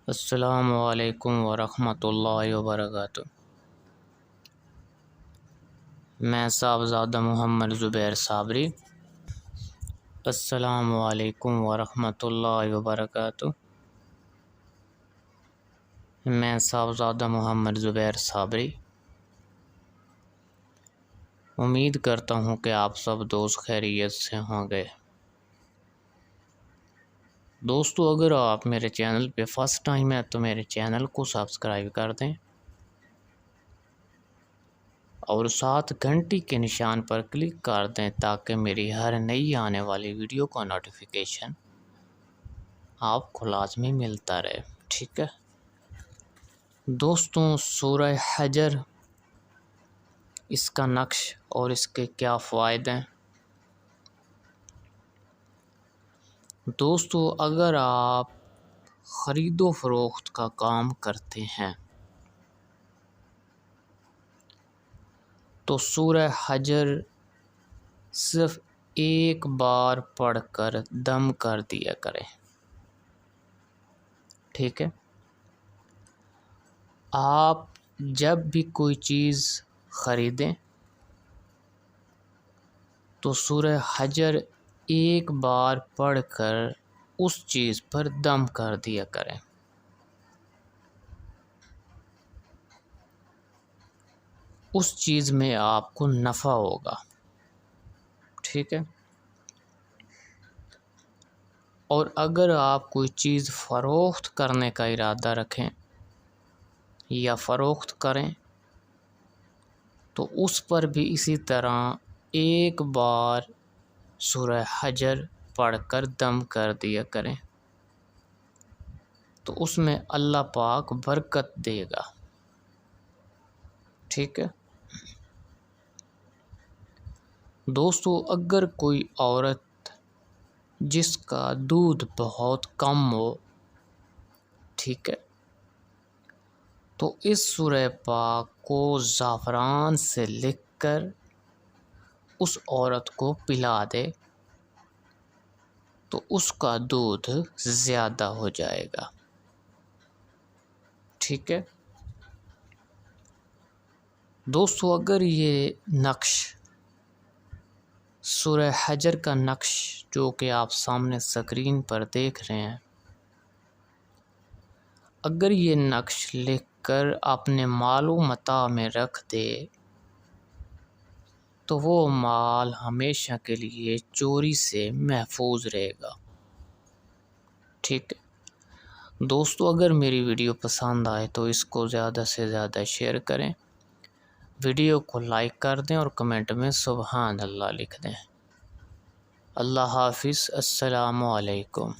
السلام علیکم ورحمۃ اللہ وبرکاتہ۔ میں صاحبزادہ محمد زبیر صابری۔ السلام علیکم ورحمۃ اللہ وبرکاتہ۔ میں صاحبزادہ محمد زبیر صابری۔ امید کرتا ہوں کہ آپ سب دوست خیریت سے ہوں گے۔ دوستو، اگر آپ میرے چینل پہ فرسٹ ٹائم ہے تو میرے چینل کو سبسکرائب کر دیں اور ساتھ گھنٹی کے نشان پر کلک کر دیں تاکہ میری ہر نئی آنے والی ویڈیو کا نوٹیفیکیشن آپ کو لازمی ملتا رہے، ٹھیک ہے؟ دوستوں، سورہ حجر، اس کا نقش اور اس کے کیا فوائد ہیں؟ دوستو، اگر آپ خرید و فروخت کا کام کرتے ہیں تو سورہ حجر صرف ایک بار پڑھ کر دم کر دیا کریں، ٹھیک ہے؟ آپ جب بھی کوئی چیز خریدیں تو سورہ حجر ایک بار پڑھ کر اس چیز پر دم کر دیا کریں۔ اس چیز میں آپ کو نفع ہوگا، ٹھیک ہے؟ اور اگر آپ کوئی چیز فروخت کرنے کا ارادہ رکھیں یا فروخت کریں تو اس پر بھی اسی طرح ایک بار سورہ حجر پڑھ کر دم کر دیا کریں تو اس میں اللہ پاک برکت دے گا، ٹھیک ہے؟ دوستو، اگر کوئی عورت جس کا دودھ بہت کم ہو، ٹھیک ہے، تو اس سورہ پاک کو زعفران سے لکھ کر اس عورت کو پلا دے تو اس کا دودھ زیادہ ہو جائے گا، ٹھیک ہے؟ دوستو، اگر یہ نقش سورہ حجر کا نقش جو کہ آپ سامنے اسکرین پر دیکھ رہے ہیں، اگر یہ نقش لکھ کر اپنے مال و متاع میں رکھ دے تو وہ مال ہمیشہ کے لیے چوری سے محفوظ رہے گا، ٹھیک ہے؟ دوستو، اگر میری ویڈیو پسند آئے تو اس کو زیادہ سے زیادہ شیئر کریں، ویڈیو کو لائک کر دیں اور کمنٹ میں سبحان اللہ لکھ دیں۔ اللہ حافظ، السلام علیکم۔